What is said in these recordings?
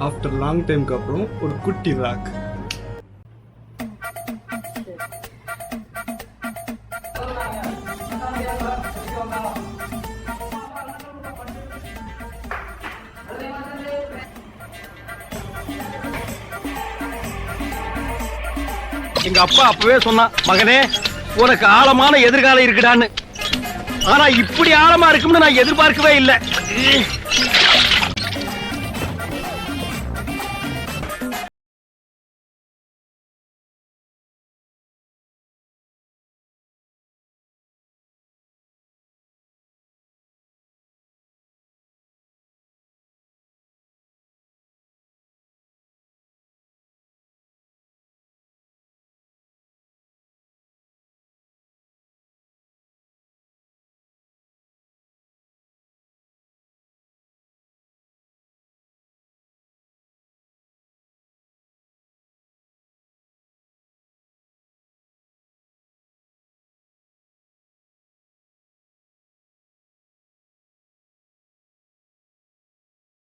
After long டைமுக்கு அப்புறம் ஒரு குட்டி விளாக். எங்க அப்பா அப்பவே சொன்னான், மகனே உனக்கு ஆழமான எதிர்காலம் இருக்குடான்னு. ஆனா இப்படி ஆழமா இருக்கும்னு நான் எதிர்பார்க்கவே இல்லை.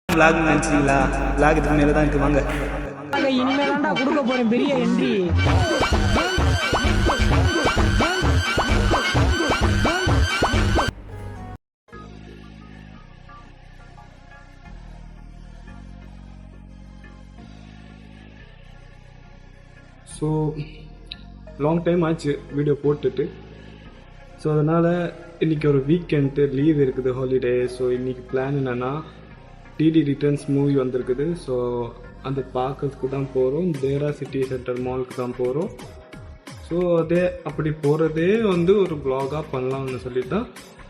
விளாக் நினச்சிங்களா? விளாக் இதுக்கு மேலே தான் இருக்குது. வாங்க, இனிமேல் தான்டா கொடுக்க போறேன் பெரிய என்ட்ரி. ஸோ லாங் டைம் ஆச்சு வீடியோ போட்டுட்டு. ஸோ அதனால் இன்றைக்கி ஒரு வீக்கெண்டு லீவ் இருக்குது, ஹாலிடே. ஸோ இன்றைக்கி பிளான் என்னென்னா டிடி ரிட்டர்ன்ஸ் மூவி வந்திருக்குது. ஸோ அந்த பார்க்கறதுக்கு தான் போகிறோம். தேரா சிட்டி சென்டர் மாலுக்கு தான் போகிறோம். ஸோ அதே அப்படி போகிறதே வந்து ஒரு வ்ளாகாக பண்ணலாம்னு சொல்லிட்டு தான்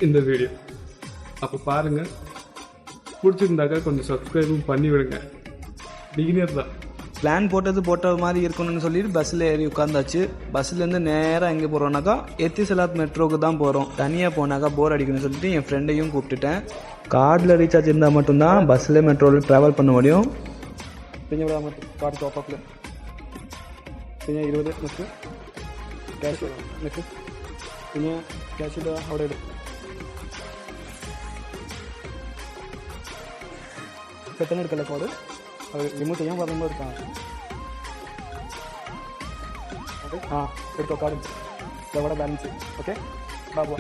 இந்த வீடியோ. அப்போ பாருங்கள், பிடிச்சிருந்தாக்கா கொஞ்சம் சப்ஸ்கிரைபும் பண்ணி விடுங்க. பிகினர் தான். பிளான் போட்ட மாதிரி இருக்கணும்னு சொல்லிட்டு பஸ்ஸில் ஏறி உட்காந்தாச்சு. பஸ்ஸுலேருந்து நேராக எங்கே போகிறோம்னாக்கா எத்திசலாத் மெட்ரோவுக்கு தான் போகிறோம். தனியாக போனாக்கா போர் அடிக்கணும்னு சொல்லிட்டு என் ஃப்ரெண்டையும் கூப்பிட்டுட்டேன். கார்டில் ரீசார்ஜ் இருந்தால் மட்டும்தான் பஸ்ஸில் மெட்ரோவில் ட்ராவல் பண்ண முடியும். கார்டு டாப்அப்பில் 20 நெக்ஸ்ட்டு கேஷ் நெக்ஸ்ட்டு கேஷ் അവിടെ ഇടും. പെട്ടെന്ന് എടുക്കല്ലേ കോഡ്, അത് റിമൂവ് ചെയ്യാൻ പറയുമ്പോൾ എടുക്കാം. எடுத்தோ கார்டு எவ்வளோ பேலன்ஸு. ஓகே,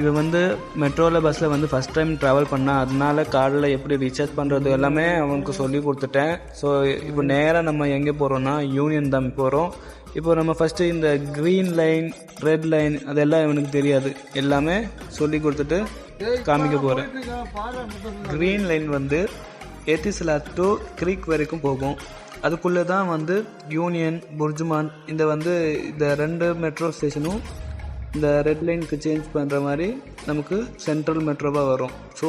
இது வந்து மெட்ரோவில் பஸ்ஸில் வந்து ஃபஸ்ட் டைம் ட்ராவல் பண்ணேன். அதனால கார்டில் எப்படி ரீசார்ஜ் பண்ணுறது எல்லாமே அவனுக்கு சொல்லி கொடுத்துட்டேன். ஸோ இப்போ நேராக நம்ம எங்கே போகிறோன்னா யூனியன் தான் போகிறோம். இப்போ நம்ம ஃபஸ்ட்டு இந்த க்ரீன் லைன், ரெட் லைன் அதெல்லாம் இவனுக்கு தெரியாது, எல்லாமே சொல்லி கொடுத்துட்டு காமிக்க போகிறேன். க்ரீன் லைன் வந்து எத்திசலாத் டு க்ரீக் வரைக்கும் போகும். அதுக்குள்ளே தான் வந்து யூனியன், புர்ஜுமான் இந்த 2 மெட்ரோ ஸ்டேஷனும் இந்த ரெட் லைனுக்கு சேஞ்ச் பண்ணுற மாதிரி நமக்கு சென்ட்ரல் மெட்ரோவாக வரும். ஸோ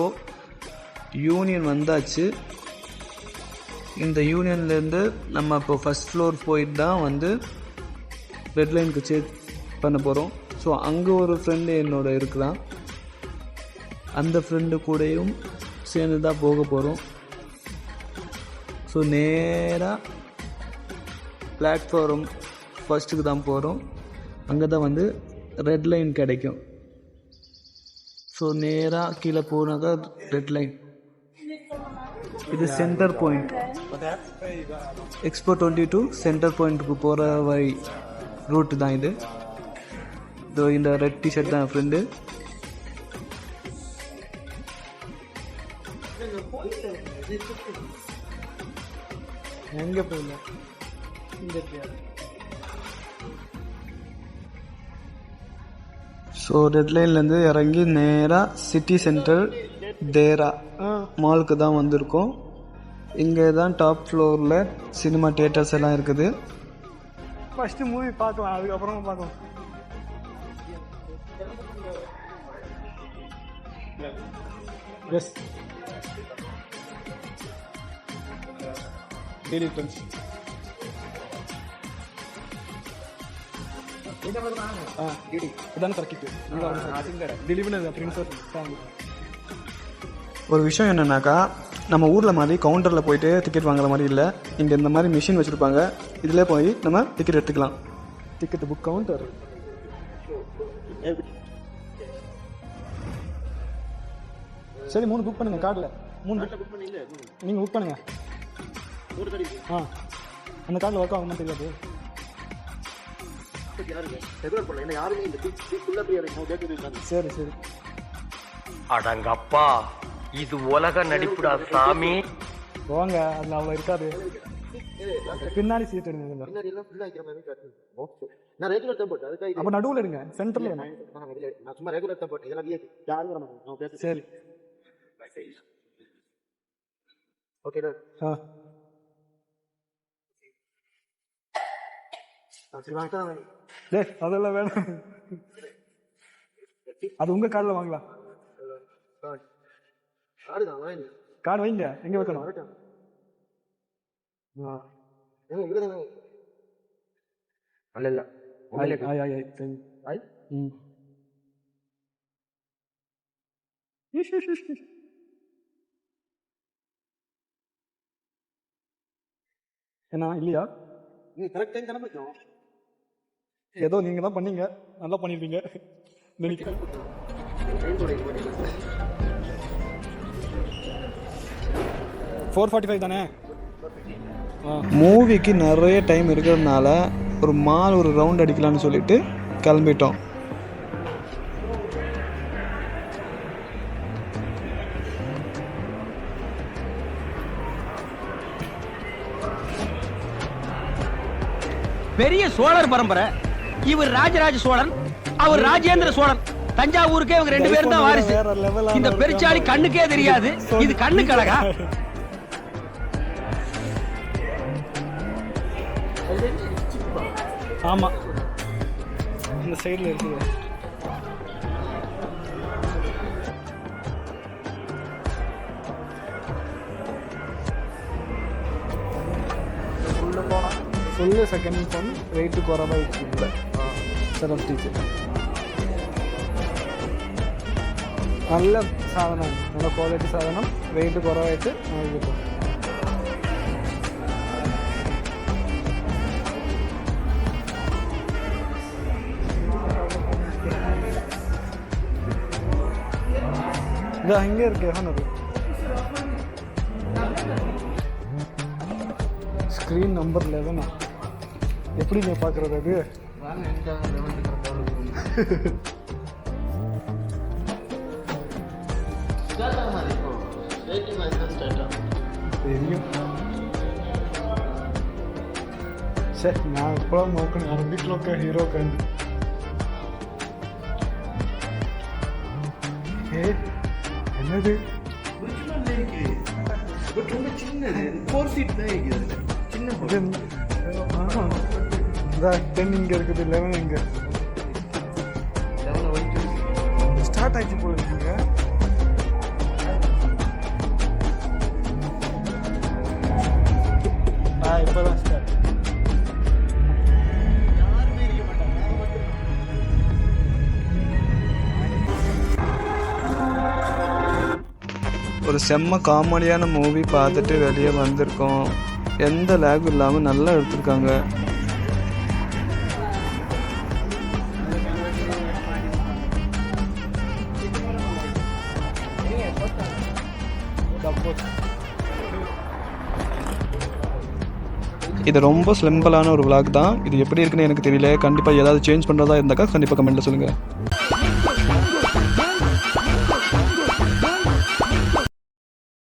யூனியன் வந்தாச்சு. இந்த யூனியன்லேருந்து நம்ம இப்போ ஃபஸ்ட் ஃப்ளோர் போயிட்டு தான் வந்து ரெட் லைனுக்கு சேஞ்ச் பண்ண போகிறோம். ஸோ அங்கே ஒரு ஃப்ரெண்டு என்னோட இருக்கிறான். அந்த ஃப்ரெண்டு கூடயும் சேர்ந்து தான் போக போகிறோம். ஸோ நேராக பிளாட்ஃபார்ம் ஃபஸ்ட்டுக்கு தான் போகிறோம். அங்கே தான் வந்து ரெட் லைன் கிடைக்கும். ஸோ நேராக கீழே போனாக்கா ரெட் லைன். இது சென்டர் பாயிண்ட். எக்ஸ்போ 22 சென்டர் பாயிண்ட்டுக்கு போகிற வழி ரூட்டு தான் இது. இதோ இந்த ரெட் டிஷர்ட் தான் என் ஃப்ரெண்டு. எங்கே போகல ஸோ ரெட் லைன்லேருந்து இறங்கி நேராக சிட்டி சென்டர் தேரா மாலுக்கு தான் வந்திருக்கோம். இங்கே தான் டாப் ஃப்ளோரில் சினிமா தியேட்டர்ஸ் எல்லாம் இருக்குது. ஃபஸ்ட்டு மூவி பார்க்கலாம், அதுக்கப்புறமா பார்க்கலாம். எஸ் ஒரு விஷயம் என்னன்னாக்கா, நம்ம ஊரில் மாதிரி கவுண்டரில் போயிட்டு டிக்கெட் வாங்குற மாதிரி இல்லை. இங்கே இந்த மாதிரி மிஷின் வச்சுருப்பாங்க. இதில் போய் நம்ம டிக்கெட் எடுத்துக்கலாம். Ticket book counter. சரி, 3 புக் பண்ணுங்கள் கார்டில். 3 புக் பண்ணீங்க, நீங்கள் புக் பண்ணுங்கள். ஆ அந்த கார்டில் ஒர்க் ஆகுமா தெரியாது. சரி சரி. அடங்கப்பா, இது உலக நடிப்புடா சாமி. போங்க, அதில் அவ்வளோ இருக்காது. பின்னாடி சீட் எடுங்க. அப்போ நடுவில் எடுங்க, சென்டரில். சரி ஆ டேய் அதெல்லாம் வேணும். அது உங்க கார்டில் வாங்கலாம். கார்டு வைங்க, எங்க வைக்கணும்? என்ன இல்லையா? ஏதோ நீங்க தான் பண்ணீங்க, நல்லா பண்ணிருப்பீங்க நினைக்கிறேன். $445 தானே? மூவிக்கு நிறைய டைம் இருக்கிறதுனால ஒரு மால் ஒரு ரவுண்ட் அடிக்கலாம்னு சொல்லிட்டு கிளம்பிட்டோம். பெரிய சோழர் பரம்பரை. இவர் ராஜராஜ சோழன், அவர் ராஜேந்திர சோழன். தஞ்சாவூருக்கே இவங்க 2 பேரும் தான் வாரிசு. இந்த பெருச்சாளி கண்ணுக்கே தெரியாது, இது கண்ணு கழகா. ஆமா, இந்த சைடுல இருக்குது. ஃபுல்லு செகண்ட் ஃபோன் வெயிட்டு குறவாயிடுச்சு இல்லை செலவு டீச்சர். நல்ல സാധനമാണ്, നല്ല ക്വാളിറ്റി സാധനം, വെയിറ്റ് കുറവായിട്ട് നമുക്ക് കിട്ടും. இது அங்கே இருக்கு ஹானர். Screen number 11. எப்படி நீ பார்க்குறது அது? தெரியும். சரி, நான் இப்போலாம் நோக்கணும் அரபிக்லோக்க ஹீரோக்கு. என்னது இங்க இருக்குது, 11 இங்க ஸ்டார்ட் ஆயிடுச்சு போல இருக்கீங்க. இப்பதான் ஸ்டார்ட். ஒரு செம்ம காமெடியான மூவி பார்த்துட்டு வெளியே வந்திருக்கோம். எந்த லேகும் இல்லாமல் நல்லா எடுத்திருக்காங்க. இது ரொம்ப சிம்பிளான ஒரு vlog தான். இது எப்படி இருக்குன்னு எனக்கு தெரியல. கண்டிப்பாக ஏதாவது சேஞ்ச் பண்ணுறதா இருந்தாக்கா கண்டிப்பாக கமெண்ட்டில் சொல்லுங்கள்.